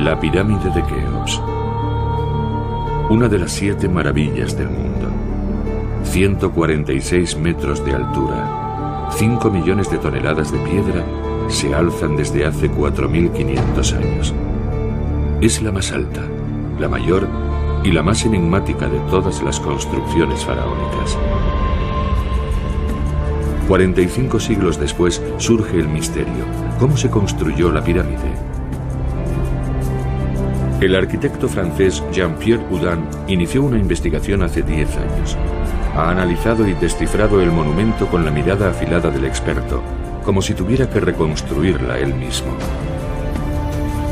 La pirámide de Keops. Una de las 7 maravillas del mundo. 146 metros de altura. 5 millones de toneladas de piedra se alzan desde hace 4.500 años. Es la más alta, la mayor y la más enigmática de todas las construcciones faraónicas. 45 siglos después surge el misterio. ¿Cómo se construyó la pirámide? El arquitecto francés Jean-Pierre Houdin inició una investigación hace 10 años. Ha analizado y descifrado el monumento con la mirada afilada del experto, como si tuviera que reconstruirla él mismo.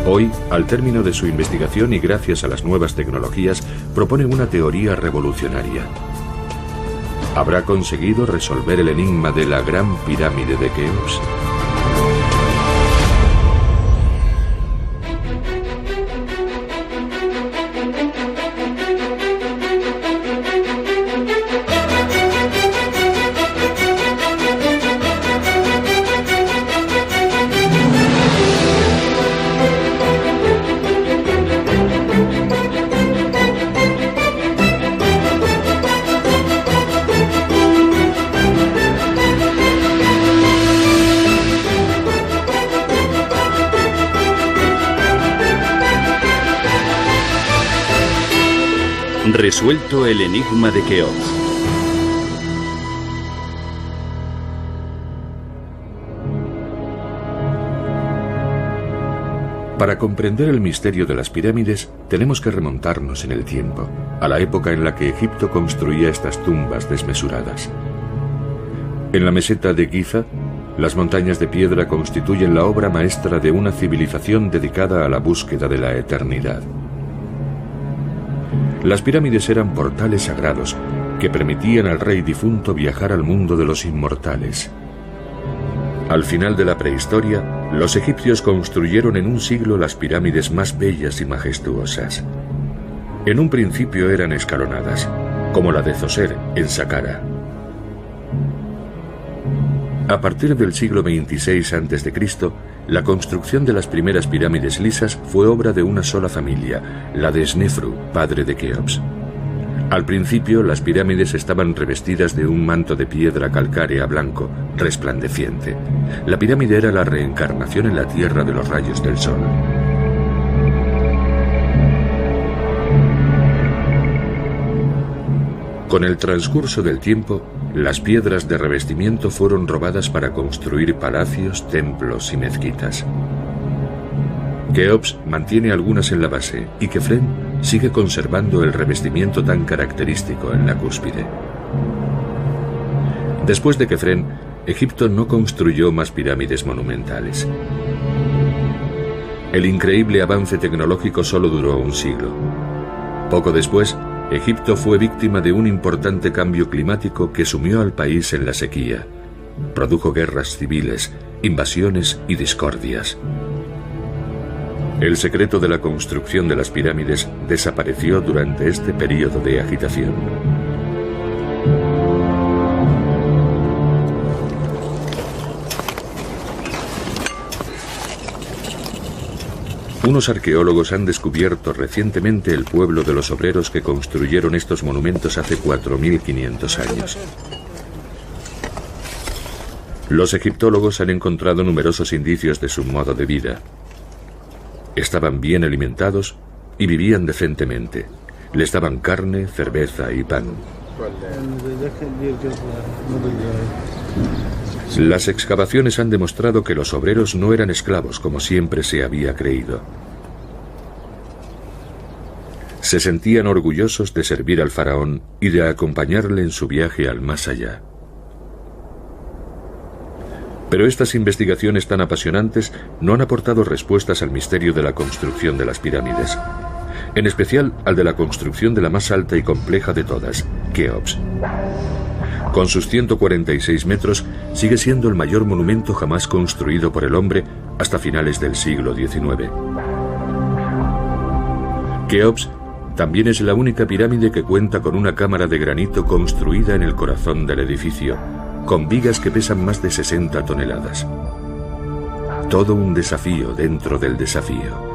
Hoy, al término de su investigación y gracias a las nuevas tecnologías, propone una teoría revolucionaria. ¿Habrá conseguido resolver el enigma de la Gran Pirámide de Keops? Resuelto el enigma de Keops. Para comprender el misterio de las pirámides, tenemos que remontarnos en el tiempo, a la época en la que Egipto construía estas tumbas desmesuradas. En la meseta de Giza, las montañas de piedra constituyen la obra maestra de una civilización dedicada a la búsqueda de la eternidad. Las pirámides eran portales sagrados que permitían al rey difunto viajar al mundo de los inmortales. Al final de la prehistoria, los egipcios construyeron en un siglo las pirámides más bellas y majestuosas. En un principio eran escalonadas, como la de Zoser, en Saqqara. A partir del siglo XXVI a.C., la construcción de las primeras pirámides lisas fue obra de una sola familia, la de Snefru, padre de Keops. Al principio, las pirámides estaban revestidas de un manto de piedra calcárea blanco, resplandeciente. La pirámide era la reencarnación en la tierra de los rayos del sol. Con el transcurso del tiempo, las piedras de revestimiento fueron robadas para construir palacios, templos y mezquitas. Keops mantiene algunas en la base y Kefren sigue conservando el revestimiento tan característico en la cúspide. Después de Kefren, Egipto no construyó más pirámides monumentales. El increíble avance tecnológico solo duró un siglo. Poco después, Egipto fue víctima de un importante cambio climático que sumió al país en la sequía. Produjo guerras civiles, invasiones y discordias. El secreto de la construcción de las pirámides desapareció durante este periodo de agitación. Unos arqueólogos han descubierto recientemente el pueblo de los obreros que construyeron estos monumentos hace 4.500 años. Los egiptólogos han encontrado numerosos indicios de su modo de vida. Estaban bien alimentados y vivían decentemente. Les daban carne, cerveza y pan. Las excavaciones han demostrado que los obreros no eran esclavos como siempre se había creído. Se sentían orgullosos de servir al faraón y de acompañarle en su viaje al más allá. Pero estas investigaciones tan apasionantes no han aportado respuestas al misterio de la construcción de las pirámides, en especial al de la construcción de la más alta y compleja de todas, Keops. Con sus 146 metros, sigue siendo el mayor monumento jamás construido por el hombre hasta finales del siglo XIX. Keops también es la única pirámide que cuenta con una cámara de granito construida en el corazón del edificio, con vigas que pesan más de 60 toneladas. Todo un desafío dentro del desafío.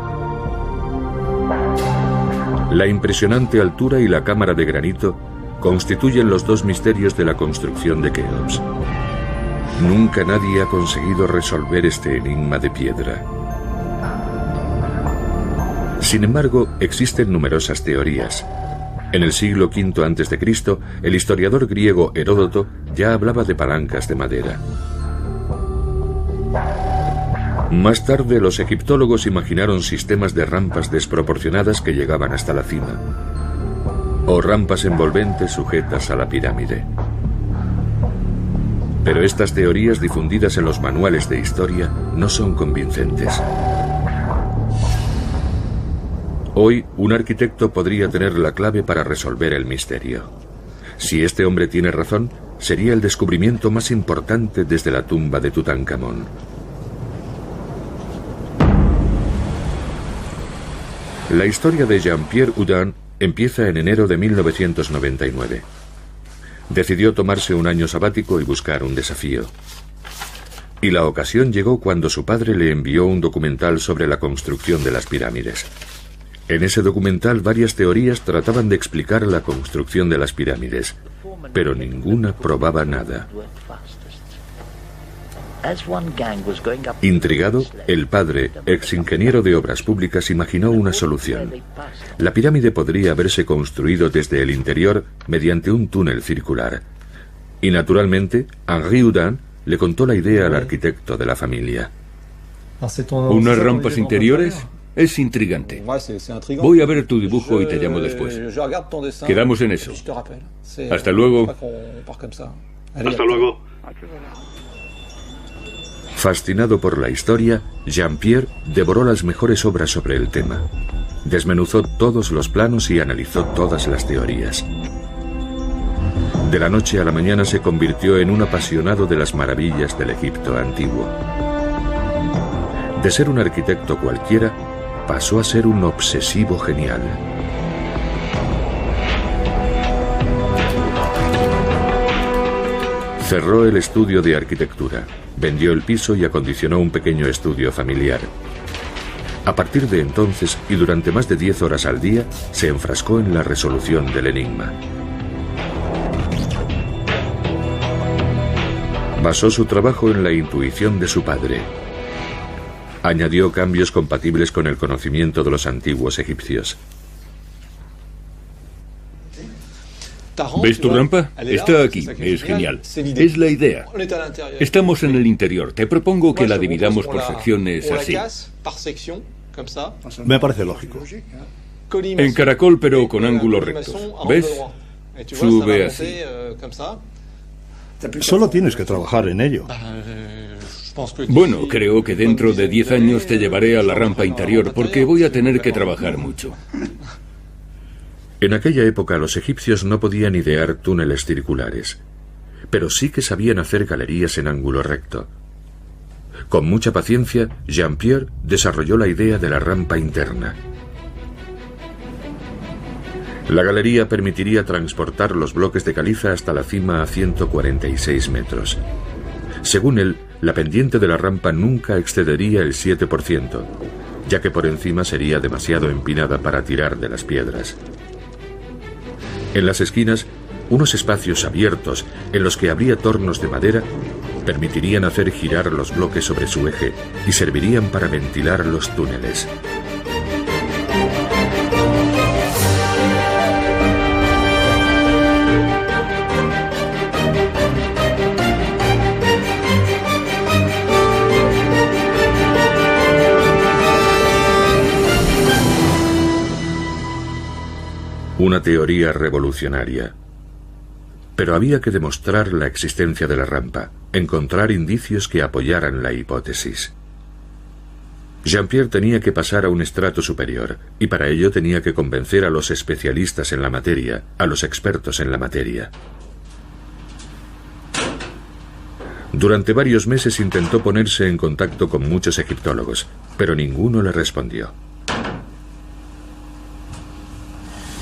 La impresionante altura y la cámara de granito constituyen los dos misterios de la construcción de Keops. Nunca nadie ha conseguido resolver este enigma de piedra. Sin embargo, existen numerosas teorías. En el siglo V a.C., el historiador griego Heródoto ya hablaba de palancas de madera. Más tarde, los egiptólogos imaginaron sistemas de rampas desproporcionadas que llegaban hasta la cima, o rampas envolventes sujetas a la pirámide. Pero estas teorías difundidas en los manuales de historia no son convincentes. Hoy, un arquitecto podría tener la clave para resolver el misterio. Si este hombre tiene razón, sería el descubrimiento más importante desde la tumba de Tutankamón. La historia de Jean-Pierre Houdin empieza en enero de 1999. Decidió tomarse un año sabático y buscar un desafío. Y la ocasión llegó cuando su padre le envió un documental sobre la construcción de las pirámides. En ese documental varias teorías trataban de explicar la construcción de las pirámides, pero ninguna probaba nada. Intrigado, el padre, ex ingeniero de obras públicas, imaginó una solución. La pirámide podría haberse construido desde el interior mediante un túnel circular. Y naturalmente, Henri Houdin le contó la idea al arquitecto de la familia. ¿Unas rampas interiores? Es intrigante. Voy a ver tu dibujo y te llamo después. Quedamos en eso. Hasta luego. Hasta luego. Fascinado por la historia, Jean-Pierre devoró las mejores obras sobre el tema. Desmenuzó todos los planos y analizó todas las teorías. De la noche a la mañana se convirtió en un apasionado de las maravillas del Egipto antiguo. De ser un arquitecto cualquiera, pasó a ser un obsesivo genial. Cerró el estudio de arquitectura, vendió el piso y acondicionó un pequeño estudio familiar. A partir de entonces, y durante más de 10 horas al día, se enfrascó en la resolución del enigma. Basó su trabajo en la intuición de su padre. Añadió cambios compatibles con el conocimiento de los antiguos egipcios. ¿Ves tu rampa? Está aquí. Es genial. Es la idea. Estamos en el interior. Te propongo que la dividamos por secciones así. Me parece lógico. En caracol, pero con ángulos rectos. ¿Ves? Sube así. Solo tienes que trabajar en ello. Bueno, creo que dentro de 10 años te llevaré a la rampa interior porque voy a tener que trabajar mucho. En aquella época los egipcios no podían idear túneles circulares, pero sí que sabían hacer galerías en ángulo recto. Con mucha paciencia, Jean-Pierre desarrolló la idea de la rampa interna. La galería permitiría transportar los bloques de caliza hasta la cima a 146 metros. Según él, la pendiente de la rampa nunca excedería el 7%, ya que por encima sería demasiado empinada para tirar de las piedras. En las esquinas, unos espacios abiertos en los que habría tornos de madera permitirían hacer girar los bloques sobre su eje y servirían para ventilar los túneles. Una teoría revolucionaria. Pero había que demostrar la existencia de la rampa, encontrar indicios que apoyaran la hipótesis. Jean-Pierre tenía que pasar a un estrato superior, y para ello tenía que convencer a los especialistas en la materia, a los expertos en la materia. Durante varios meses intentó ponerse en contacto con muchos egiptólogos, pero ninguno le respondió.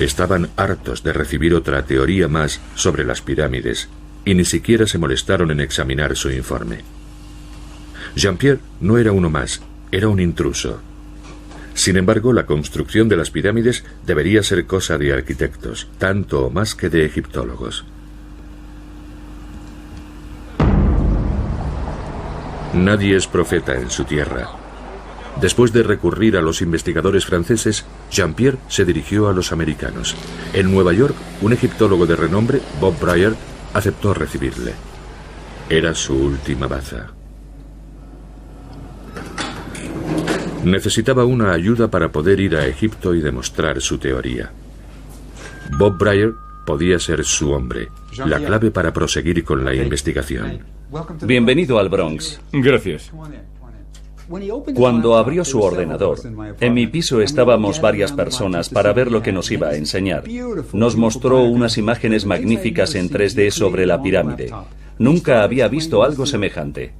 Estaban hartos de recibir otra teoría más sobre las pirámides y ni siquiera se molestaron en examinar su informe. Jean-Pierre no era uno más, era un intruso. Sin embargo, la construcción de las pirámides debería ser cosa de arquitectos, tanto o más que de egiptólogos. Nadie es profeta en su tierra. Después de recurrir a los investigadores franceses, Jean-Pierre se dirigió a los americanos. En Nueva York, un egiptólogo de renombre, Bob Brier, aceptó recibirle. Era su última baza. Necesitaba una ayuda para poder ir a Egipto y demostrar su teoría. Bob Brier podía ser su hombre, la clave para proseguir con la investigación. Bienvenido al Bronx. Gracias. Cuando abrió su ordenador, en mi piso estábamos varias personas para ver lo que nos iba a enseñar. Nos mostró unas imágenes magníficas en 3D sobre la pirámide. Nunca había visto algo semejante.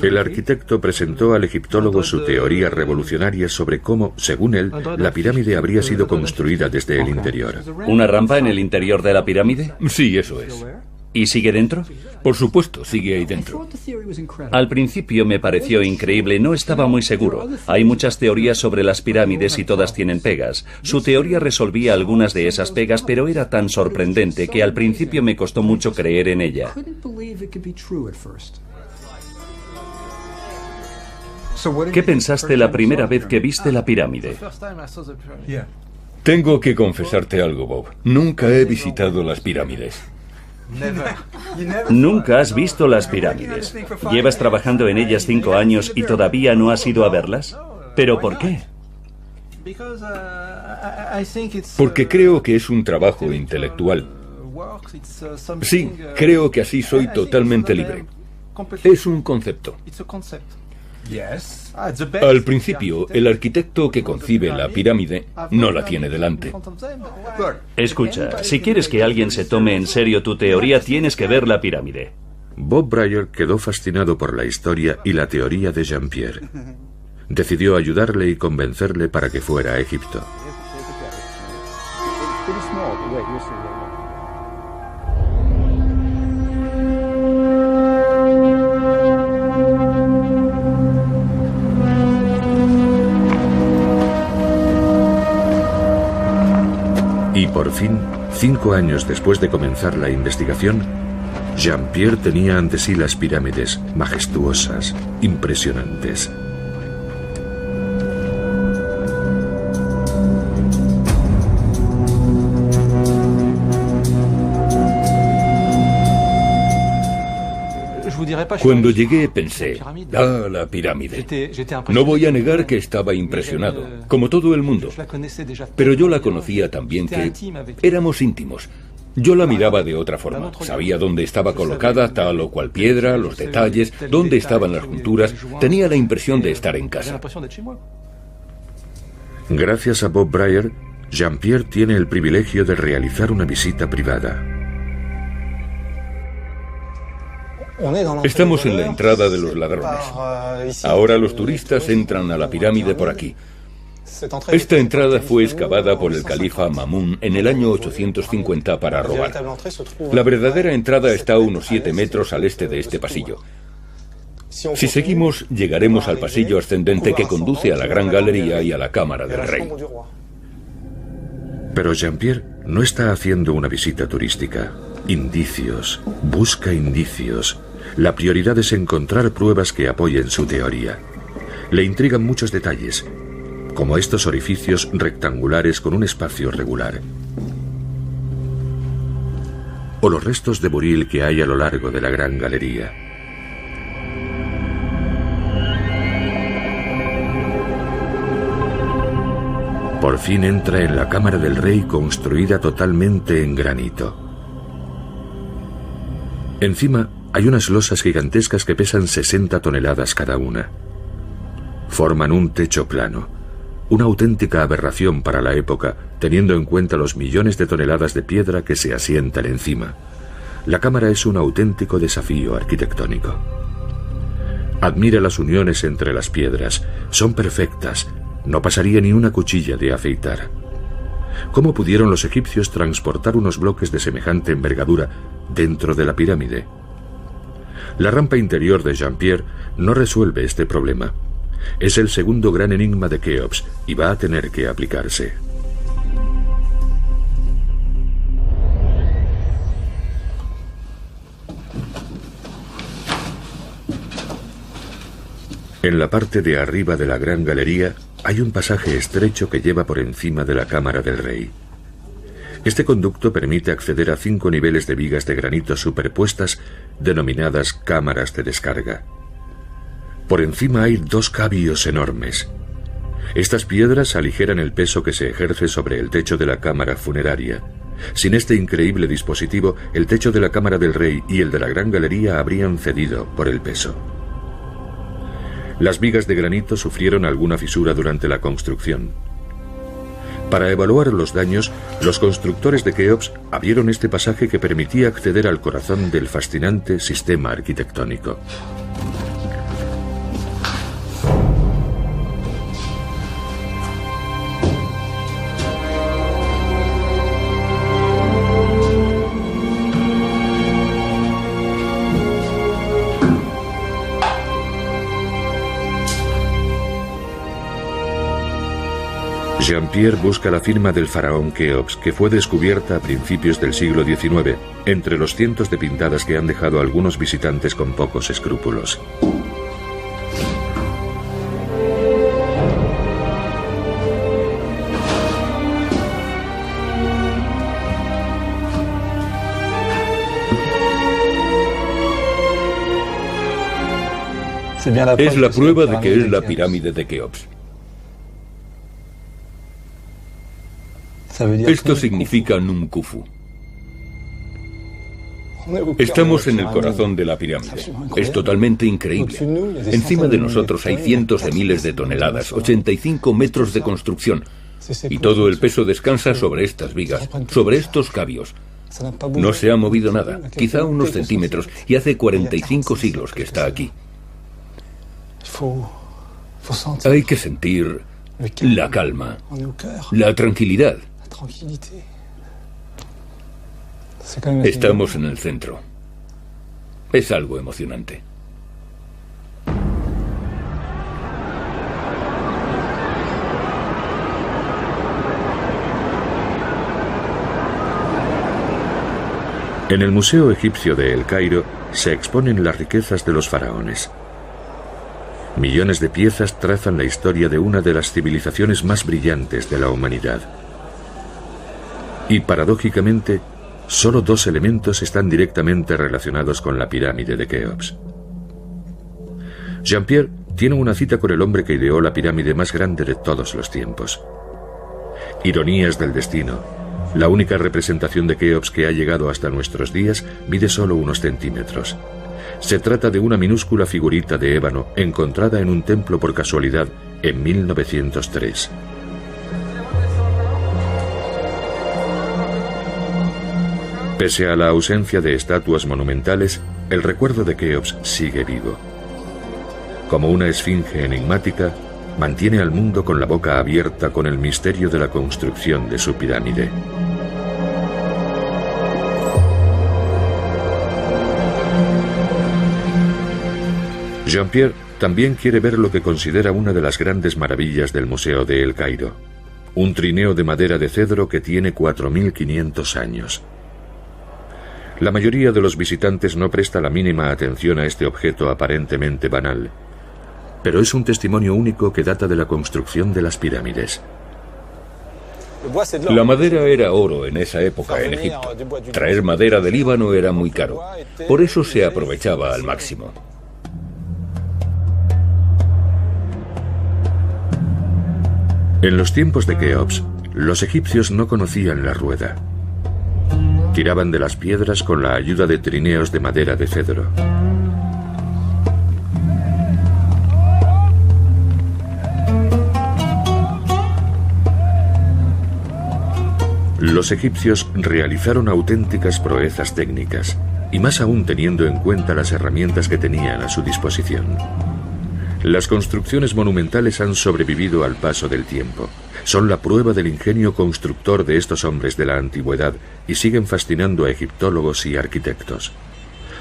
El arquitecto presentó al egiptólogo su teoría revolucionaria sobre cómo, según él, la pirámide habría sido construida desde el interior. ¿Una rampa en el interior de la pirámide? Sí, eso es. ¿Y sigue dentro? Por supuesto, sigue ahí dentro. Al principio me pareció increíble, no estaba muy seguro. Hay muchas teorías sobre las pirámides y todas tienen pegas. Su teoría resolvía algunas de esas pegas, pero era tan sorprendente que al principio me costó mucho creer en ella. ¿Qué pensaste la primera vez que viste la pirámide? Tengo que confesarte algo, Bob. Nunca he visitado las pirámides. ¿Nunca has visto las pirámides? ¿Llevas trabajando en ellas 5 años y todavía no has ido a verlas? ¿Pero por qué? Porque creo que es un trabajo intelectual. Sí, creo que así soy totalmente libre. Es un concepto. Al principio, el arquitecto que concibe la pirámide no la tiene delante. Escucha, si quieres que alguien se tome en serio tu teoría, tienes que ver la pirámide. Bob Brier quedó fascinado por la historia y la teoría de Jean-Pierre. Decidió ayudarle y convencerle para que fuera a Egipto. Y por fin, 5 años después de comenzar la investigación, Jean-Pierre tenía ante sí las pirámides, majestuosas, impresionantes. Cuando llegué pensé, la pirámide. No voy a negar que estaba impresionado, como todo el mundo. Pero yo la conocía también, que éramos íntimos. Yo la miraba de otra forma. Sabía dónde estaba colocada tal o cual piedra, los detalles, dónde estaban las junturas. Tenía la impresión de estar en casa. Gracias a Bob Brier, Jean-Pierre tiene el privilegio de realizar una visita privada. Estamos en la entrada de los ladrones. Ahora los turistas entran a la pirámide por aquí. Esta entrada fue excavada por el califa Mamún en el año 850 para robar. La verdadera entrada está a unos 7 metros al este de este pasillo. Si seguimos, llegaremos al pasillo ascendente que conduce a la gran galería y a la cámara del rey. Pero Jean-Pierre no está haciendo una visita turística. Indicios, busca indicios. La prioridad es encontrar pruebas que apoyen su teoría. Le intrigan muchos detalles, como estos orificios rectangulares con un espacio regular, o los restos de buril que hay a lo largo de la gran galería. Por fin entra en la cámara del rey, construida totalmente en granito. Encima hay unas losas gigantescas que pesan 60 toneladas cada una. Forman un techo plano, una auténtica aberración para la época, teniendo en cuenta los millones de toneladas de piedra que se asientan encima. La cámara es un auténtico desafío arquitectónico. Admira las uniones entre las piedras, son perfectas, no pasaría ni una cuchilla de afeitar. ¿Cómo pudieron los egipcios transportar unos bloques de semejante envergadura dentro de la pirámide? La rampa interior de Jean-Pierre no resuelve este problema. Es el segundo gran enigma de Keops y va a tener que aplicarse. En la parte de arriba de la gran galería hay un pasaje estrecho que lleva por encima de la cámara del rey. Este conducto permite acceder a 5 niveles de vigas de granito superpuestas, denominadas cámaras de descarga. Por encima hay 2 cabios enormes. Estas piedras aligeran el peso que se ejerce sobre el techo de la cámara funeraria. Sin este increíble dispositivo, el techo de la cámara del rey y el de la gran galería habrían cedido por el peso. Las vigas de granito sufrieron alguna fisura durante la construcción. Para evaluar los daños, los constructores de Keops abrieron este pasaje que permitía acceder al corazón del fascinante sistema arquitectónico. Jean-Pierre busca la firma del faraón Keops, que fue descubierta a principios del siglo XIX, entre los cientos de pintadas que han dejado algunos visitantes con pocos escrúpulos. Es la prueba de que es la pirámide de Keops. Esto significa Num Khufu. Estamos en el corazón de la pirámide. Es totalmente increíble. Encima de nosotros hay cientos de miles de toneladas, 85 metros de construcción. Y todo el peso descansa sobre estas vigas, sobre estos cabios. No se ha movido nada, quizá unos centímetros, y hace 45 siglos que está aquí. Hay que sentir la calma, la tranquilidad. Estamos en el centro. Es algo emocionante. En el Museo Egipcio de El Cairo se exponen las riquezas de los faraones. Millones de piezas trazan la historia de una de las civilizaciones más brillantes de la humanidad. Y paradójicamente, solo 2 elementos están directamente relacionados con la pirámide de Keops. Jean-Pierre tiene una cita con el hombre que ideó la pirámide más grande de todos los tiempos. Ironías del destino. La única representación de Keops que ha llegado hasta nuestros días mide solo unos centímetros. Se trata de una minúscula figurita de ébano encontrada en un templo por casualidad en 1903. Pese a la ausencia de estatuas monumentales, el recuerdo de Keops sigue vivo. Como una esfinge enigmática, mantiene al mundo con la boca abierta con el misterio de la construcción de su pirámide. Jean-Pierre también quiere ver lo que considera una de las grandes maravillas del Museo de El Cairo, un trineo de madera de cedro que tiene 4.500 años. La mayoría de los visitantes no presta la mínima atención a este objeto aparentemente banal, pero es un testimonio único que data de la construcción de las pirámides. La madera era oro en esa época en Egipto. Traer madera del Líbano era muy caro. Por eso se aprovechaba al máximo. En los tiempos de Keops, los egipcios no conocían la rueda. Tiraban de las piedras con la ayuda de trineos de madera de cedro. Los egipcios realizaron auténticas proezas técnicas, y más aún teniendo en cuenta las herramientas que tenían a su disposición. Las construcciones monumentales han sobrevivido al paso del tiempo. Son la prueba del ingenio constructor de estos hombres de la antigüedad y siguen fascinando a egiptólogos y arquitectos.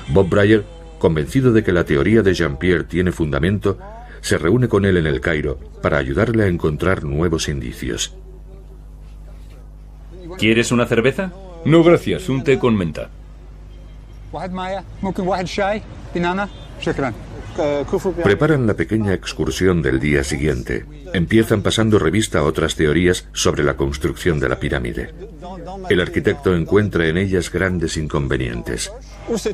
Bob Brayer, convencido de que la teoría de Jean-Pierre tiene fundamento, se reúne con él en El Cairo para ayudarle a encontrar nuevos indicios. ¿Quieres una cerveza? No, gracias, un té con menta. Preparan la pequeña excursión del día siguiente. Empiezan pasando revista a otras teorías sobre la construcción de la pirámide. El arquitecto encuentra en ellas grandes inconvenientes.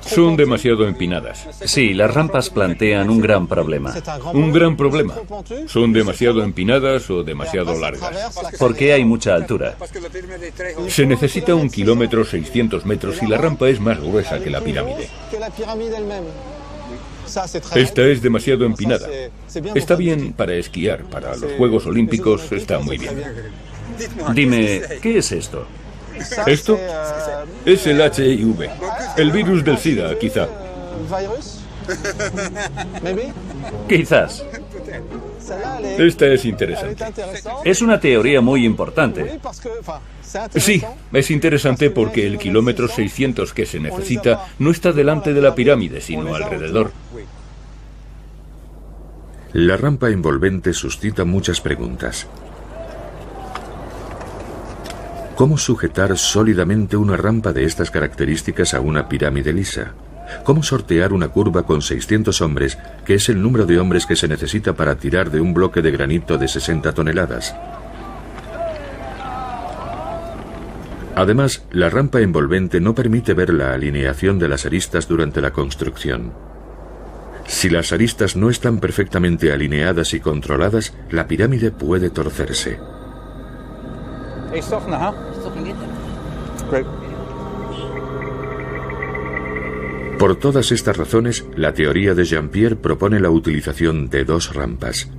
Son demasiado empinadas. Sí, las rampas plantean un gran problema. Un gran problema. Son demasiado empinadas o demasiado largas. ¿Por qué hay mucha altura? Se necesita 1,6 kilómetros y la rampa es más gruesa que la pirámide. Esta es demasiado empinada. Está bien para esquiar, para los Juegos Olímpicos está muy bien. Dime, ¿qué es esto? ¿Esto? Es el HIV, el virus del SIDA, quizá. Quizás. Esta es interesante. Es una teoría muy importante. Sí, es interesante porque el 600 que se necesita no está delante de la pirámide, sino alrededor. La rampa envolvente suscita muchas preguntas. ¿Cómo sujetar sólidamente una rampa de estas características a una pirámide lisa? ¿Cómo sortear una curva con 600 hombres, que es el número de hombres que se necesita para tirar de un bloque de granito de 60 toneladas? Además, la rampa envolvente no permite ver la alineación de las aristas durante la construcción. Si las aristas no están perfectamente alineadas y controladas, la pirámide puede torcerse. Por todas estas razones, la teoría de Jean-Pierre propone la utilización de dos rampas.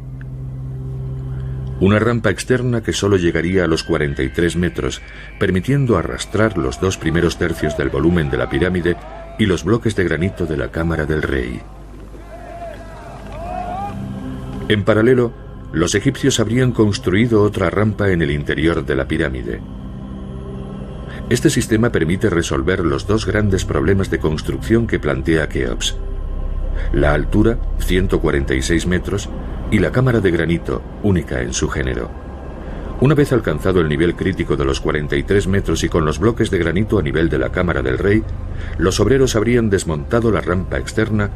Una rampa externa que solo llegaría a los 43 metros, permitiendo arrastrar los 2 primeros tercios del volumen de la pirámide y los bloques de granito de la cámara del rey. En paralelo, los egipcios habrían construido otra rampa en el interior de la pirámide. Este sistema permite resolver los dos grandes problemas de construcción que plantea Keops: la altura, 146 metros, y la cámara de granito, única en su género. Una vez alcanzado el nivel crítico de los 43 metros y con los bloques de granito a nivel de la cámara del rey, los obreros habrían desmontado la rampa externa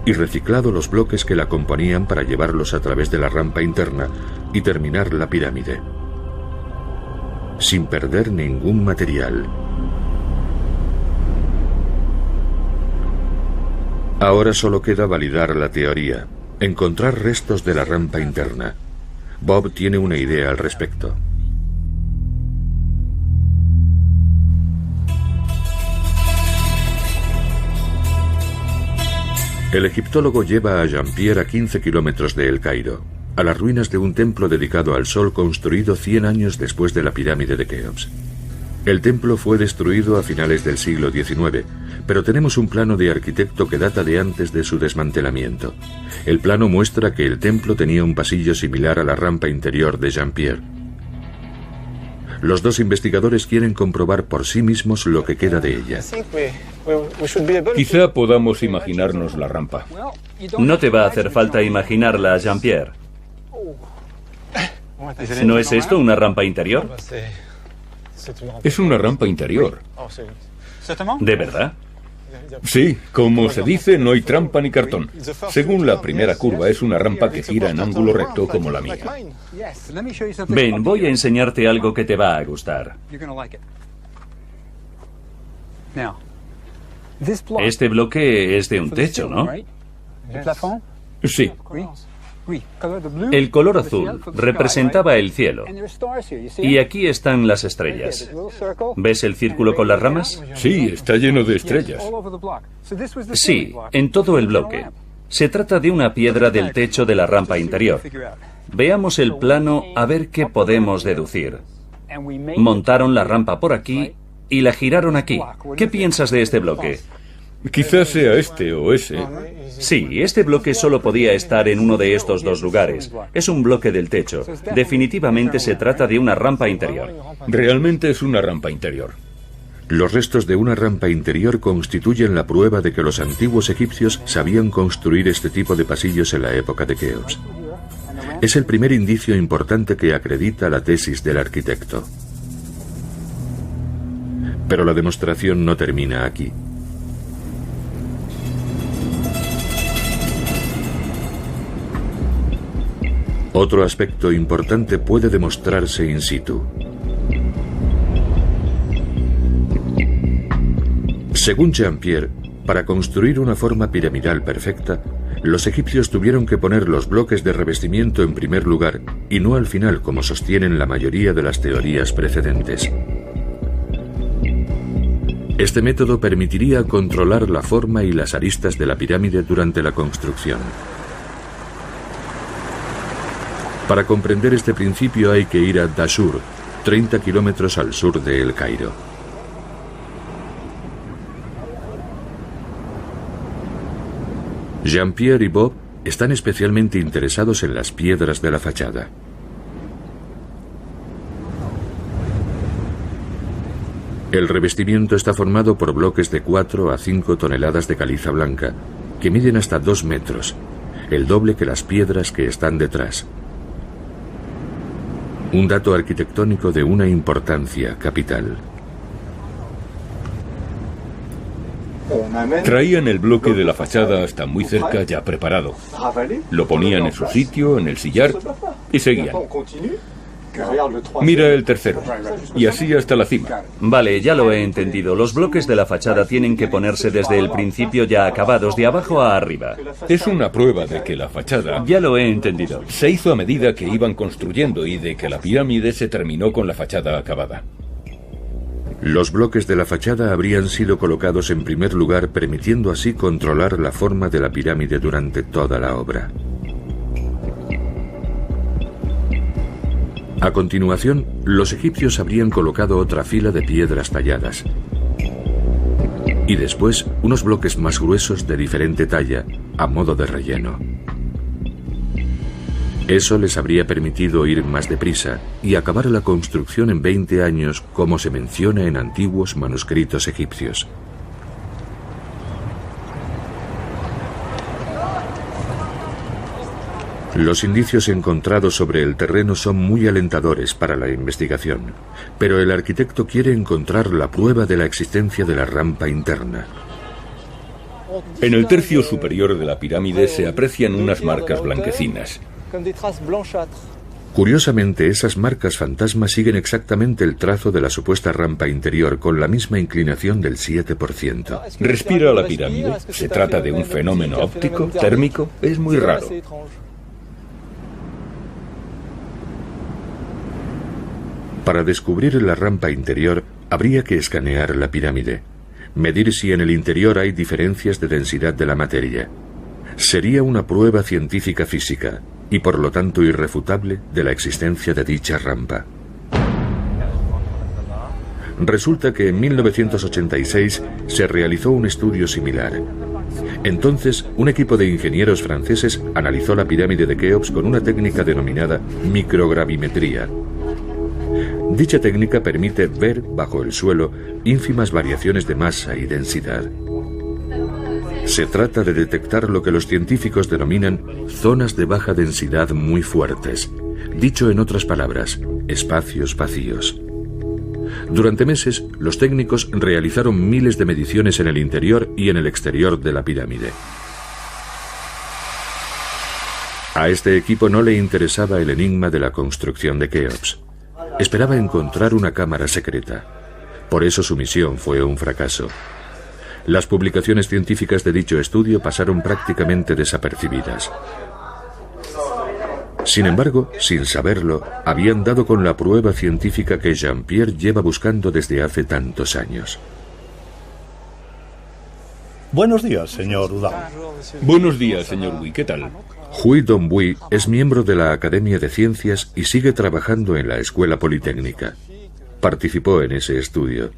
y reciclado los bloques que la componían para llevarlos a través de la rampa interna y terminar la pirámide, sin perder ningún material. Ahora solo queda validar la teoría, encontrar restos de la rampa interna. Bob tiene una idea al respecto. El egiptólogo lleva a Jean-Pierre a 15 kilómetros de El Cairo, a las ruinas de un templo dedicado al sol construido 100 años después de la pirámide de Keops. El templo fue destruido a finales del siglo XIX, pero tenemos un plano de arquitecto que data de antes de su desmantelamiento. El plano muestra que el templo tenía un pasillo similar a la rampa interior de Jean-Pierre. Los dos investigadores quieren comprobar por sí mismos lo que queda de ella. Quizá podamos imaginarnos la rampa. No te va a hacer falta imaginarla, Jean-Pierre. ¿No es esto una rampa interior? Es una rampa interior. ¿De verdad? Sí, como se dice, no hay trampa ni cartón. Según la primera curva, es una rampa que gira en ángulo recto como la mía. Ven, voy a enseñarte algo que te va a gustar. Este bloque es de un techo, ¿no? Sí. El color azul representaba el cielo. Y aquí están las estrellas. ¿Ves el círculo con las ramas? Sí, está lleno de estrellas. Sí, en todo el bloque. Se trata de una piedra del techo de la rampa interior. Veamos el plano a ver qué podemos deducir. Montaron la rampa por aquí y la giraron aquí. ¿Qué piensas de este bloque? Quizás sea este o ese. Sí, este bloque solo podía estar en uno de estos dos lugares. Es un bloque del techo. Definitivamente se trata de una rampa interior. Realmente es una rampa interior. Los restos de una rampa interior constituyen la prueba de que los antiguos egipcios sabían construir este tipo de pasillos en la época de Keops. Es el primer indicio importante que acredita la tesis del arquitecto. Pero la demostración no termina aquí. Otro aspecto importante puede demostrarse in situ. Según Jean-Pierre, para construir una forma piramidal perfecta, los egipcios tuvieron que poner los bloques de revestimiento en primer lugar y no al final, como sostienen la mayoría de las teorías precedentes. Este método permitiría controlar la forma y las aristas de la pirámide durante la construcción. Para comprender este principio hay que ir a Dashur, 30 kilómetros al sur de El Cairo. Jean-Pierre y Bob están especialmente interesados en las piedras de la fachada. El revestimiento está formado por bloques de 4 a 5 toneladas de caliza blanca, que miden hasta 2 metros, el doble que las piedras que están detrás. Un dato arquitectónico de una importancia capital. Traían el bloque de la fachada hasta muy cerca ya preparado. Lo ponían en su sitio, en el sillar, y seguían. Mira el tercero. Y así hasta la cima. Vale, ya lo he entendido. Los bloques de la fachada tienen que ponerse desde el principio ya acabados, de abajo a arriba. Es una prueba de que la fachada... Ya lo he entendido. Se hizo a medida que iban construyendo y de que la pirámide se terminó con la fachada acabada. Los bloques de la fachada habrían sido colocados en primer lugar, permitiendo así controlar la forma de la pirámide durante toda la obra. A continuación, los egipcios habrían colocado otra fila de piedras talladas. Y después, unos bloques más gruesos de diferente talla, a modo de relleno. Eso les habría permitido ir más deprisa y acabar la construcción en 20 años, como se menciona en antiguos manuscritos egipcios. Los indicios encontrados sobre el terreno son muy alentadores para la investigación, pero el arquitecto quiere encontrar la prueba de la existencia de la rampa interna. En el tercio superior de la pirámide se aprecian unas marcas blanquecinas. Curiosamente, esas marcas fantasma siguen exactamente el trazo de la supuesta rampa interior, con la misma inclinación del 7%. ¿Respira la pirámide? ¿Se trata de un fenómeno óptico, térmico? Es muy raro. Para descubrir la rampa interior, habría que escanear la pirámide, medir si en el interior hay diferencias de densidad de la materia. Sería una prueba científica física, y por lo tanto irrefutable, de la existencia de dicha rampa. Resulta que en 1986 se realizó un estudio similar. Entonces, un equipo de ingenieros franceses analizó la pirámide de Keops con una técnica denominada microgravimetría. Dicha técnica permite ver, bajo el suelo, ínfimas variaciones de masa y densidad. Se trata de detectar lo que los científicos denominan zonas de baja densidad muy fuertes, dicho en otras palabras, espacios vacíos. Durante meses, los técnicos realizaron miles de mediciones en el interior y en el exterior de la pirámide. A este equipo no le interesaba el enigma de la construcción de Keops. Esperaba encontrar una cámara secreta. Por eso su misión fue un fracaso. Las publicaciones científicas de dicho estudio pasaron prácticamente desapercibidas. Sin embargo, sin saberlo, habían dado con la prueba científica que Jean-Pierre lleva buscando desde hace tantos años. Buenos días, señor Houdin. Buenos días, señor Huy. ¿Qué tal? Huy Dongbuy es miembro de la Academia de Ciencias y sigue trabajando en la Escuela Politécnica. Participó en ese estudio.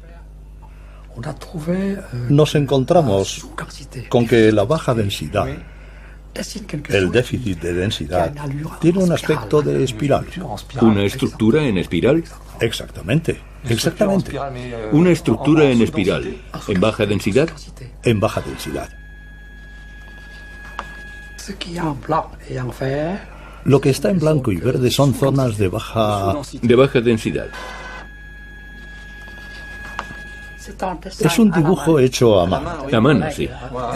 Nos encontramos con que la baja densidad, el déficit de densidad, tiene un aspecto de espiral. ¿Una estructura en espiral? Exactamente. Exactamente. Una estructura en espiral, en baja densidad. En baja densidad. Lo que está en blanco y verde son zonas de baja densidad. Es un dibujo hecho a mano. A mano, sí.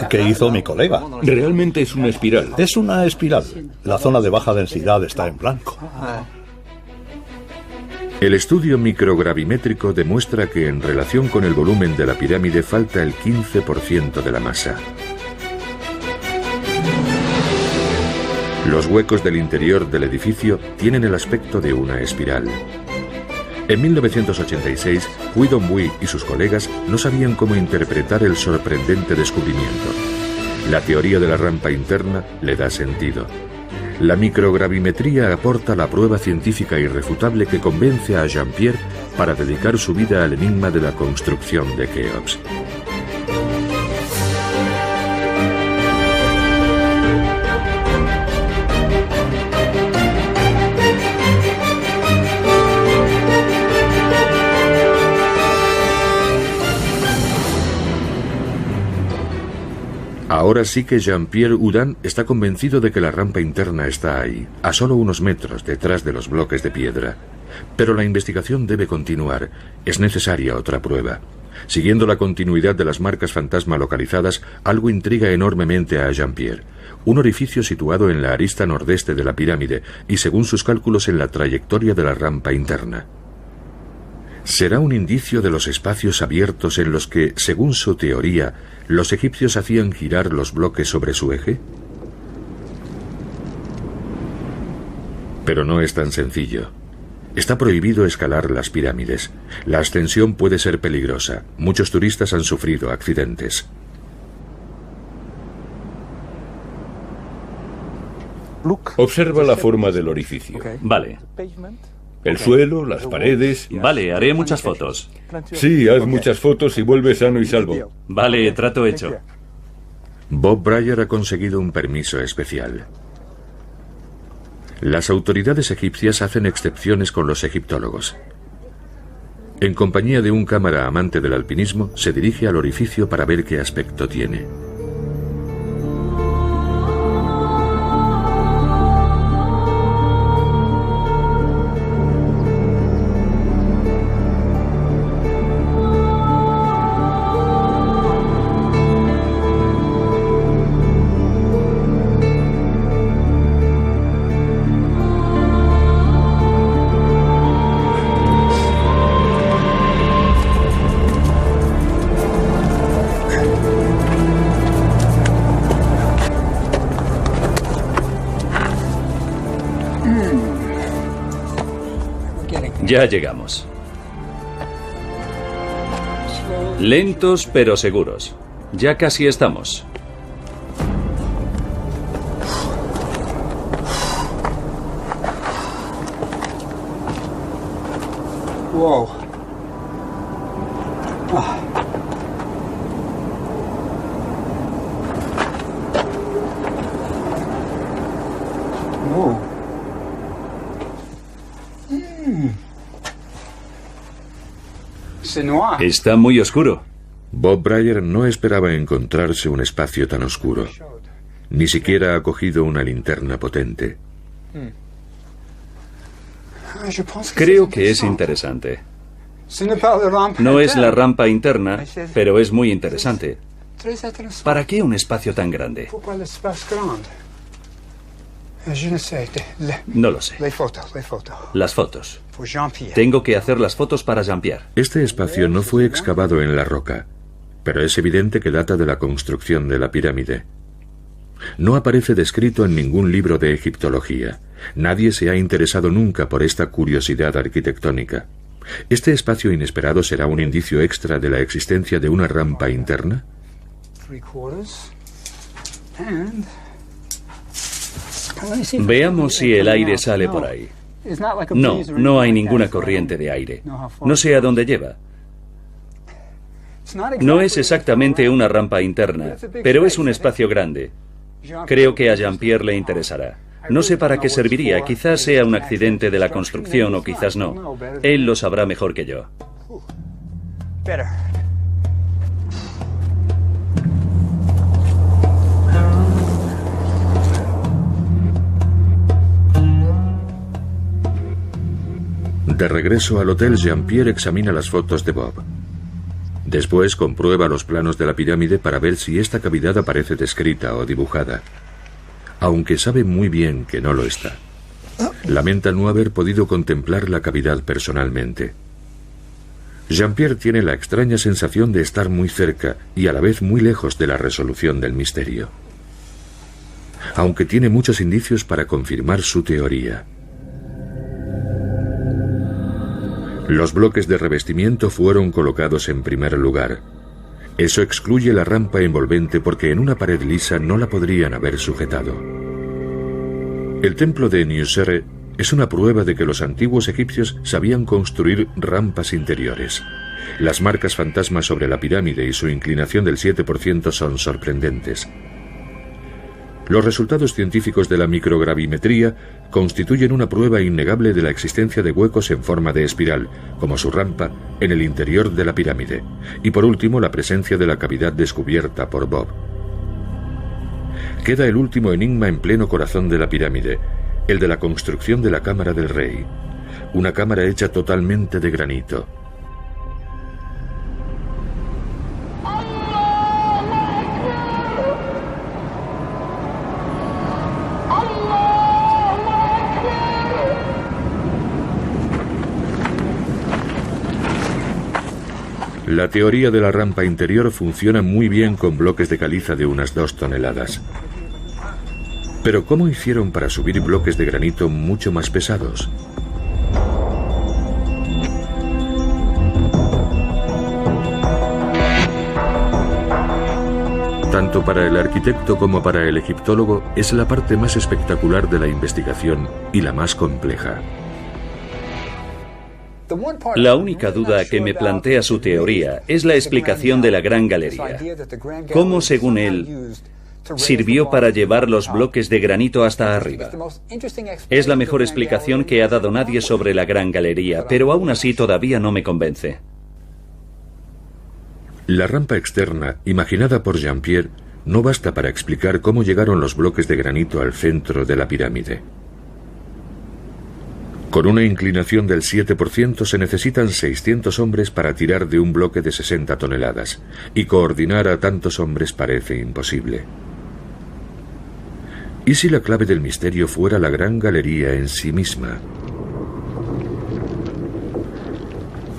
Que hizo mi colega. Realmente es una espiral. Es una espiral. La zona de baja densidad está en blanco. El estudio microgravimétrico demuestra que en relación con el volumen de la pirámide falta el 15% de la masa. Los huecos del interior del edificio tienen el aspecto de una espiral. En 1986, Puy Donbui y sus colegas no sabían cómo interpretar el sorprendente descubrimiento. La teoría de la rampa interna le da sentido. La microgravimetría aporta la prueba científica irrefutable que convence a Jean-Pierre para dedicar su vida al enigma de la construcción de Keops. Ahora sí que Jean-Pierre Houdin está convencido de que la rampa interna está ahí, a solo unos metros detrás de los bloques de piedra. Pero la investigación debe continuar. Es necesaria otra prueba. Siguiendo la continuidad de las marcas fantasma localizadas, algo intriga enormemente a Jean-Pierre. Un orificio situado en la arista nordeste de la pirámide y, según sus cálculos, en la trayectoria de la rampa interna. ¿Será un indicio de los espacios abiertos en los que, según su teoría, los egipcios hacían girar los bloques sobre su eje? Pero no es tan sencillo. Está prohibido escalar las pirámides. La ascensión puede ser peligrosa. Muchos turistas han sufrido accidentes. Observa la forma del orificio. Vale. El suelo, las paredes. Vale, haré muchas fotos. Sí, haz muchas fotos y vuelve sano y salvo. Vale, trato hecho. Bob Breyer ha conseguido un permiso especial. Las autoridades egipcias hacen excepciones con los egiptólogos. En compañía de un cámara amante del alpinismo, se dirige al orificio para ver qué aspecto tiene. Ya llegamos. Lentos pero seguros. Ya casi estamos. Wow. Está muy oscuro. Bob Breyer no esperaba encontrarse un espacio tan oscuro. Ni siquiera ha cogido una linterna potente. Creo que es interesante. No es la rampa interna, pero es muy interesante. ¿Para qué un espacio tan grande? No lo sé. Las fotos. Tengo que hacer las fotos para Jean-Pierre. Este espacio no fue excavado en la roca, pero es evidente que data de la construcción de la pirámide. No aparece descrito en ningún libro de egiptología. Nadie se ha interesado nunca por esta curiosidad arquitectónica. ¿Este espacio inesperado será un indicio extra de la existencia de una rampa interna? Veamos si el aire sale por ahí. No, no hay ninguna corriente de aire. No sé a dónde lleva. No es exactamente una rampa interna, pero es un espacio grande. Creo que a Jean-Pierre le interesará. No sé para qué serviría, quizás sea un accidente de la construcción o quizás no. Él lo sabrá mejor que yo. De regreso al hotel, Jean-Pierre examina las fotos de Bob. Después comprueba los planos de la pirámide para ver si esta cavidad aparece descrita o dibujada, aunque sabe muy bien que no lo está. Lamenta no haber podido contemplar la cavidad personalmente. Jean-Pierre tiene la extraña sensación de estar muy cerca y a la vez muy lejos de la resolución del misterio, aunque tiene muchos indicios para confirmar su teoría. Los bloques de revestimiento fueron colocados en primer lugar. Eso excluye la rampa envolvente porque en una pared lisa no la podrían haber sujetado. El templo de Nusret es una prueba de que los antiguos egipcios sabían construir rampas interiores. Las marcas fantasmas sobre la pirámide y su inclinación del 7% son sorprendentes. Los resultados científicos de la microgravimetría constituyen una prueba innegable de la existencia de huecos en forma de espiral, como su rampa, en el interior de la pirámide. Y por último, la presencia de la cavidad descubierta por Bob. Queda el último enigma en pleno corazón de la pirámide, el de la construcción de la cámara del rey. Una cámara hecha totalmente de granito. La teoría de la rampa interior funciona muy bien con bloques de caliza de unas 2 toneladas. Pero ¿cómo hicieron para subir bloques de granito mucho más pesados? Tanto para el arquitecto como para el egiptólogo es la parte más espectacular de la investigación y la más compleja. La única duda que me plantea su teoría es la explicación de la Gran Galería. ¿Cómo, según él, sirvió para llevar los bloques de granito hasta arriba? Es la mejor explicación que ha dado nadie sobre la Gran Galería, pero aún así todavía no me convence. La rampa externa, imaginada por Jean-Pierre, no basta para explicar cómo llegaron los bloques de granito al centro de la pirámide. Con una inclinación del 7% se necesitan 600 hombres para tirar de un bloque de 60 toneladas, y coordinar a tantos hombres parece imposible. ¿Y si la clave del misterio fuera la Gran Galería en sí misma?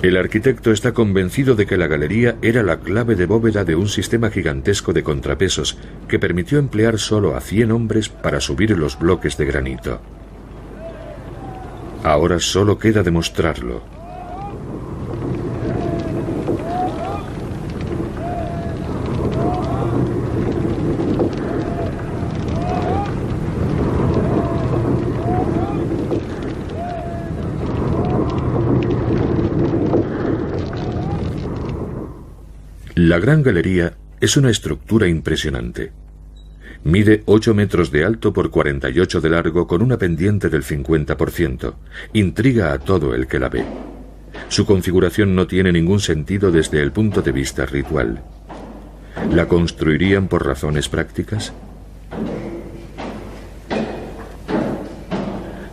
El arquitecto está convencido de que la galería era la clave de bóveda de un sistema gigantesco de contrapesos que permitió emplear solo a 100 hombres para subir los bloques de granito. Ahora solo queda demostrarlo. La Gran Galería es una estructura impresionante. Mide 8 metros de alto por 48 de largo con una pendiente del 50%. Intriga a todo el que la ve. Su configuración no tiene ningún sentido desde el punto de vista ritual. ¿La construirían por razones prácticas?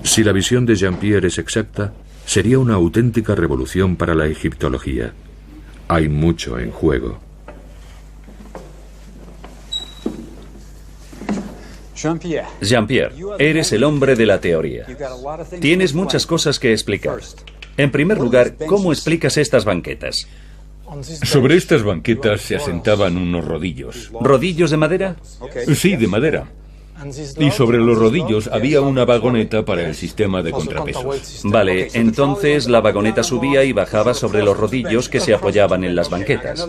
Si la visión de Jean-Pierre es exacta, sería una auténtica revolución para la egiptología. Hay mucho en juego. Jean-Pierre, eres el hombre de la teoría. Tienes muchas cosas que explicar. En primer lugar, ¿cómo explicas estas banquetas? Sobre estas banquetas se asentaban unos rodillos. ¿Rodillos de madera? Sí, de madera. Y sobre los rodillos había una vagoneta para el sistema de contrapesos. Vale, entonces la vagoneta subía y bajaba sobre los rodillos que se apoyaban en las banquetas.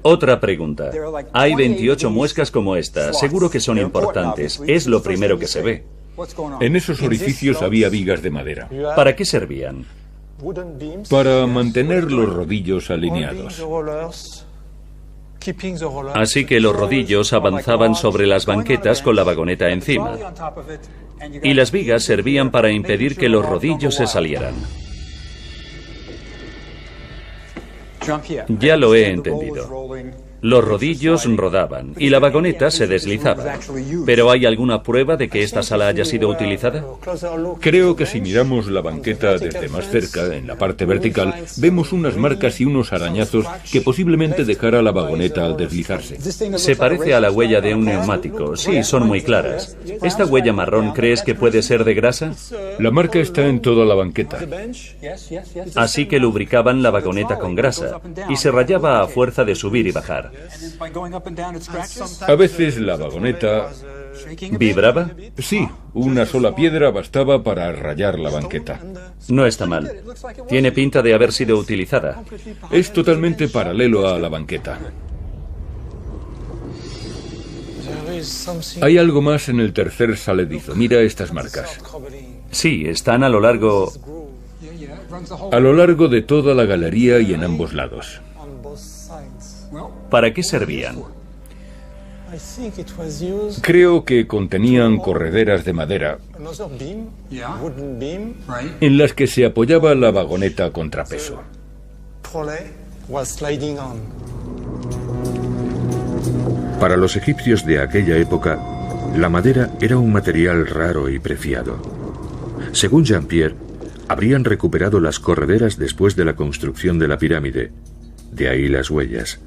Otra pregunta. Hay 28 muescas como esta. Seguro que son importantes. Es lo primero que se ve. En esos orificios había vigas de madera. ¿Para qué servían? Para mantener los rodillos alineados. Así que los rodillos avanzaban sobre las banquetas con la vagoneta encima. Y las vigas servían para impedir que los rodillos se salieran. Ya lo he entendido. Los rodillos rodaban y la vagoneta se deslizaba. ¿Pero hay alguna prueba de que esta sala haya sido utilizada? Creo que si miramos la banqueta desde más cerca, en la parte vertical, vemos unas marcas y unos arañazos que posiblemente dejara la vagoneta al deslizarse. Se parece a la huella de un neumático. Sí, son muy claras. ¿Esta huella marrón crees que puede ser de grasa? La marca está en toda la banqueta. Así que lubricaban la vagoneta con grasa y se rayaba a fuerza de subir y bajar. A veces la vagoneta... ¿Vibraba? Sí, una sola piedra bastaba para rayar la banqueta. No está mal. Tiene pinta de haber sido utilizada. Es totalmente paralelo a la banqueta. Hay algo más en el tercer saledizo. Mira estas marcas. Sí, están a lo largo... A lo largo de toda la galería y en ambos lados. ¿Para qué servían? Creo que contenían correderas de madera en las que se apoyaba la vagoneta a contrapeso. Para los egipcios de aquella época, la madera era un material raro y preciado. Según Jean-Pierre, habrían recuperado las correderas después de la construcción de la pirámide. De ahí las huellas.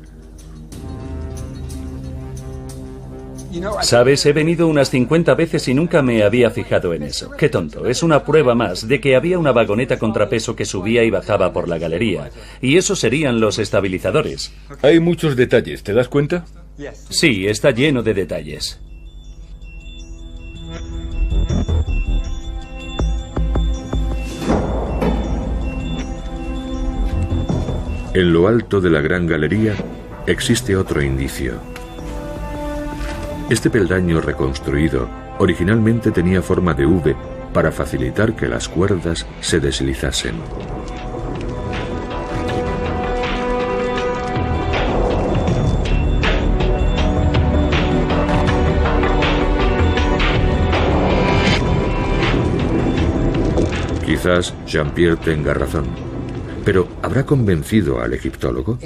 Sabes, he venido unas 50 veces y nunca me había fijado en eso. Qué tonto, es una prueba más de que había una vagoneta contrapeso que subía y bajaba por la galería. Y esos serían los estabilizadores. Hay muchos detalles, ¿te das cuenta? Sí, está lleno de detalles. En lo alto de la gran galería existe otro indicio. Este peldaño reconstruido originalmente tenía forma de V para facilitar que las cuerdas se deslizasen. Quizás Jean-Pierre tenga razón. Pero ¿habrá convencido al egiptólogo?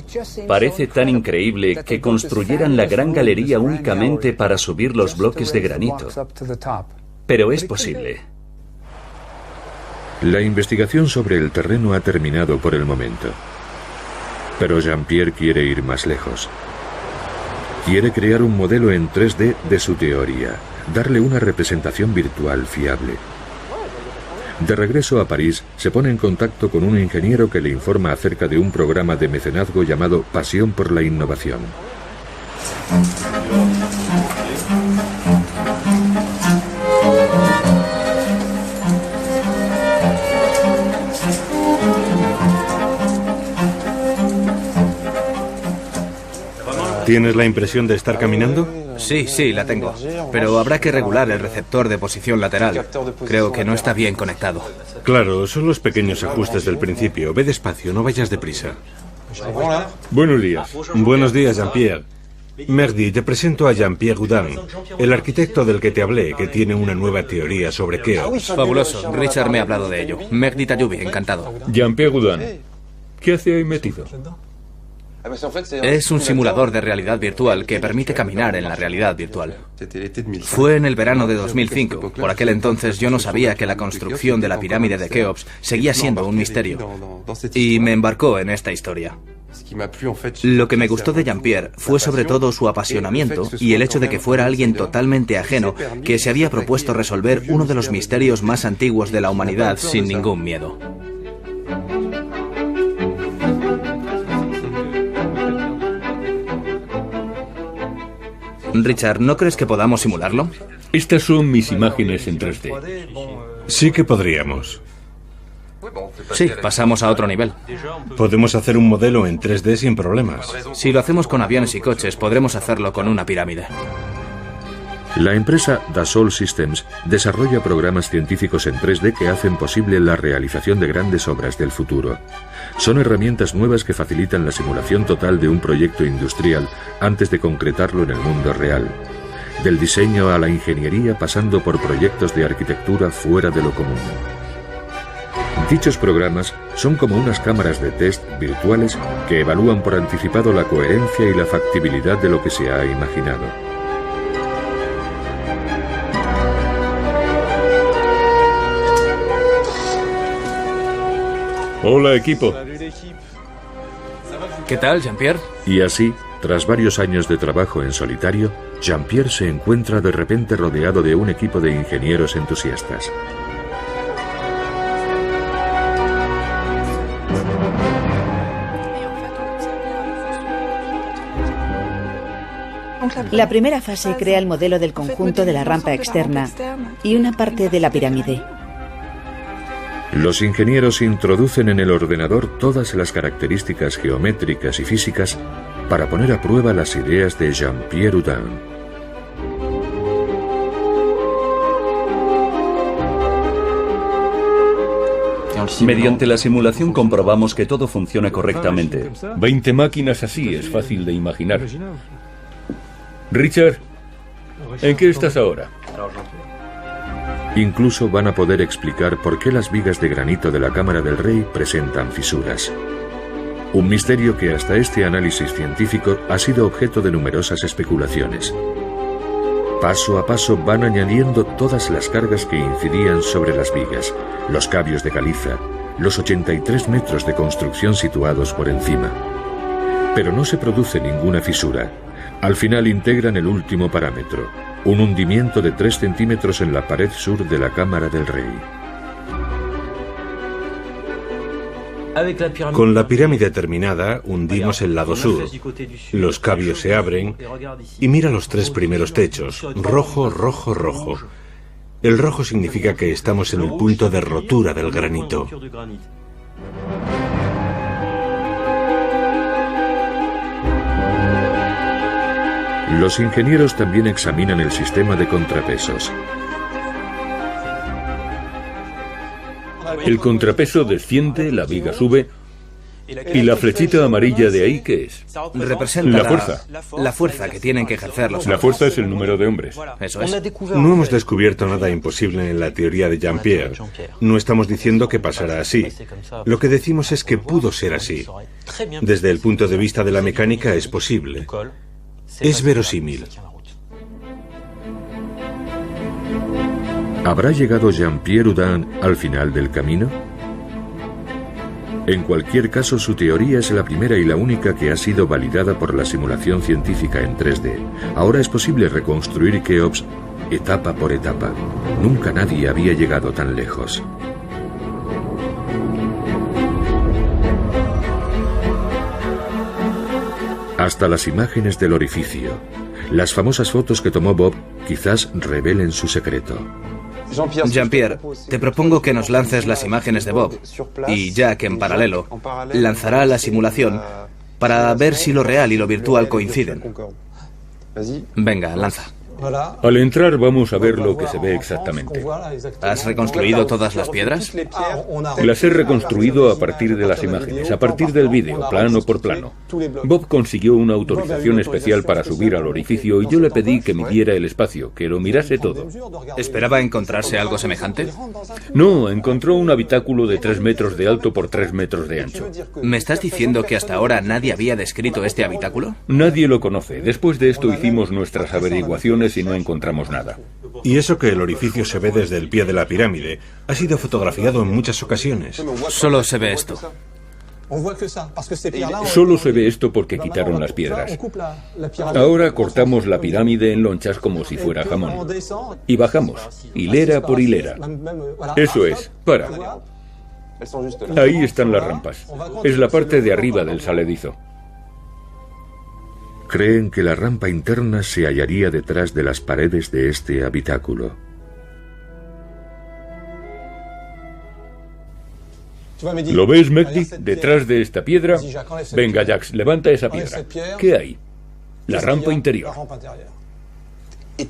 Parece tan increíble que construyeran la gran galería únicamente para subir los bloques de granito. Pero es posible. La investigación sobre el terreno ha terminado por el momento. Pero Jean-Pierre quiere ir más lejos. Quiere crear un modelo en 3D de su teoría, darle una representación virtual fiable. De regreso a París, se pone en contacto con un ingeniero que le informa acerca de un programa de mecenazgo llamado Pasión por la Innovación. ¿Tienes la impresión de estar caminando? Sí, la tengo. Pero habrá que regular el receptor de posición lateral. Creo que no está bien conectado. Claro, son los pequeños ajustes del principio. Ve despacio, no vayas deprisa. Buenos días. Buenos días, Jean-Pierre. Merdi, te presento a Jean-Pierre Houdin, el arquitecto del que te hablé, que tiene una nueva teoría sobre Keops. Fabuloso. Richard me ha hablado de ello. Merdi Tayubi, encantado. Jean-Pierre Houdin, ¿qué hace ahí metido? Es un simulador de realidad virtual que permite caminar en la realidad virtual. Fue en el verano de 2005. Por aquel entonces yo no sabía que la construcción de la pirámide de Keops seguía siendo un misterio. Y me embarcó en esta historia. Lo que me gustó de Jean-Pierre fue sobre todo su apasionamiento y el hecho de que fuera alguien totalmente ajeno que se había propuesto resolver uno de los misterios más antiguos de la humanidad sin ningún miedo. Richard, ¿no crees que podamos simularlo? Estas son mis imágenes en 3D. Sí que podríamos. Sí, pasamos a otro nivel. Podemos hacer un modelo en 3D sin problemas. Si lo hacemos con aviones y coches, podremos hacerlo con una pirámide. La empresa Dassault Systems desarrolla programas científicos en 3D que hacen posible la realización de grandes obras del futuro. Son herramientas nuevas que facilitan la simulación total de un proyecto industrial antes de concretarlo en el mundo real. Del diseño a la ingeniería pasando por proyectos de arquitectura fuera de lo común. Dichos programas son como unas cámaras de test virtuales que evalúan por anticipado la coherencia y la factibilidad de lo que se ha imaginado. Hola, equipo. ¿Qué tal, Jean-Pierre? Y así, tras varios años de trabajo en solitario, Jean-Pierre se encuentra de repente rodeado de un equipo de ingenieros entusiastas. La primera fase crea el modelo del conjunto de la rampa externa y una parte de la pirámide. Los ingenieros introducen en el ordenador todas las características geométricas y físicas para poner a prueba las ideas de Jean-Pierre Houdin. Mediante la simulación comprobamos que todo funciona correctamente. 20 máquinas así es fácil de imaginar. Richard, ¿en qué estás ahora? Incluso van a poder explicar por qué las vigas de granito de la Cámara del Rey presentan fisuras. Un misterio que hasta este análisis científico ha sido objeto de numerosas especulaciones. Paso a paso van añadiendo todas las cargas que incidían sobre las vigas, los cabios de caliza, los 83 metros de construcción situados por encima. Pero no se produce ninguna fisura. Al final integran el último parámetro, un hundimiento de 3 centímetros en la pared sur de la Cámara del Rey. Con la pirámide terminada, hundimos el lado sur. Los cabios se abren y mira los 3 primeros techos, rojo, rojo, rojo. El rojo significa que estamos en el punto de rotura del granito. Los ingenieros también examinan el sistema de contrapesos. El contrapeso desciende, la viga sube. ¿Y la flechita amarilla de ahí qué es? Representa la fuerza. La fuerza que tienen que ejercer los La hombres. fuerza es el número de hombres. Eso es. No hemos descubierto nada imposible en la teoría de Jean-Pierre. No estamos diciendo que pasará así. Lo que decimos es que pudo ser así. Desde el punto de vista de la mecánica es posible. Es verosímil. ¿Habrá llegado Jean-Pierre Houdin al final del camino? En cualquier caso, su teoría es la primera y la única que ha sido validada por la simulación científica en 3D. Ahora es posible reconstruir Keops etapa por etapa. Nunca nadie había llegado tan lejos. Hasta las imágenes del orificio. Las famosas fotos que tomó Bob quizás revelen su secreto. Jean-Pierre, te propongo que nos lances las imágenes de Bob y Jack, en paralelo, lanzará la simulación para ver si lo real y lo virtual coinciden. Venga, lanza. Al entrar vamos a ver lo que se ve exactamente. ¿Has reconstruido todas las piedras? Las he reconstruido a partir de las imágenes, a partir del vídeo, plano por plano. Bob consiguió una autorización especial para subir al orificio y yo le pedí que midiera el espacio, que lo mirase todo. ¿Esperaba encontrarse algo semejante? No, encontró un habitáculo de 3 metros de alto por 3 metros de ancho. ¿Me estás diciendo que hasta ahora nadie había descrito este habitáculo? Nadie lo conoce. Después de esto hicimos nuestras averiguaciones y no encontramos nada. Y eso que el orificio se ve desde el pie de la pirámide ha sido fotografiado en muchas ocasiones. Solo se ve esto. Solo se ve esto porque quitaron las piedras. Ahora cortamos la pirámide en lonchas como si fuera jamón. Y bajamos, hilera por hilera. Eso es, para. Ahí están las rampas. Es la parte de arriba del saledizo. Creen que la rampa interna se hallaría detrás de las paredes de este habitáculo. ¿Lo ves, Mehdi? Detrás de esta piedra. Venga, Jax, levanta esa piedra. ¿Qué hay? La rampa interior.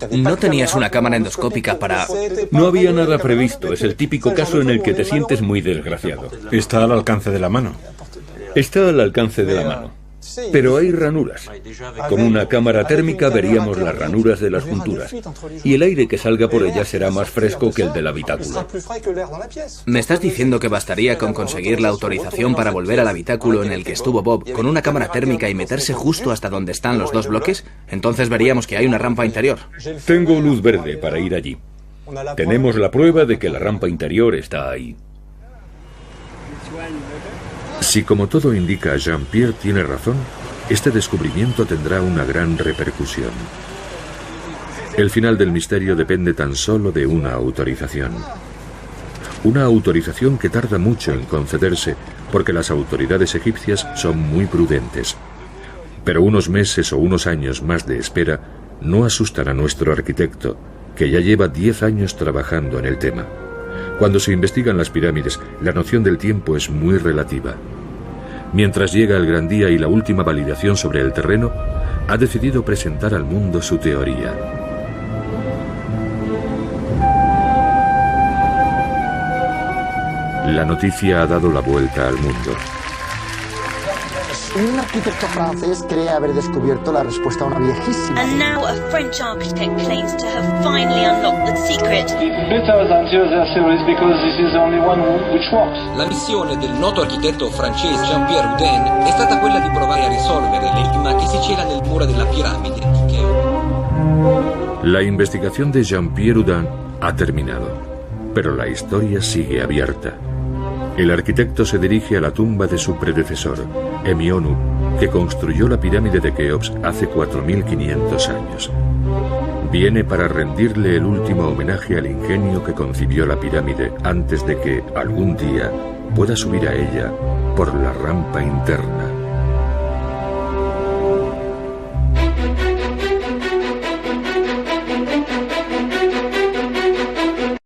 ¿No tenías una cámara endoscópica para...? No había nada previsto. Es el típico caso en el que te sientes muy desgraciado. Está al alcance de la mano. Está al alcance de la mano. Pero hay ranuras. Con una cámara térmica veríamos las ranuras de las junturas, y el aire que salga por ellas será más fresco que el del habitáculo. ¿Me estás diciendo que bastaría con conseguir la autorización para volver al habitáculo en el que estuvo Bob con una cámara térmica y meterse justo hasta donde están los dos bloques? Entonces veríamos que hay una rampa interior. Tengo luz verde para ir allí. Tenemos la prueba de que la rampa interior está ahí. Si como todo indica Jean-Pierre tiene razón, este descubrimiento tendrá una gran repercusión. El final del misterio depende tan solo de una autorización. Una autorización que tarda mucho en concederse porque las autoridades egipcias son muy prudentes. Pero unos meses o unos años más de espera no asustan a nuestro arquitecto, que ya lleva 10 años trabajando en el tema. Cuando se investigan las pirámides, la noción del tiempo es muy relativa. Mientras llega el gran día y la última validación sobre el terreno, ha decidido presentar al mundo su teoría. La noticia ha dado la vuelta al mundo. Un arquitecto francés cree haber descubierto la respuesta a una viejísima. And now a French architect claims to have finally unlocked the secret. La missione del noto architetto francese Jean-Pierre Houdin è stata quella di provare a risolvere l'enigma che si cela nel muro della piramide di Cheops. La investigación de Jean-Pierre Houdin ha terminado, pero la historia sigue abierta. El arquitecto se dirige a la tumba de su predecesor, Emionu, que construyó la pirámide de Keops hace 4.500 años. Viene para rendirle el último homenaje al ingenio que concibió la pirámide antes de que, algún día, pueda subir a ella por la rampa interna.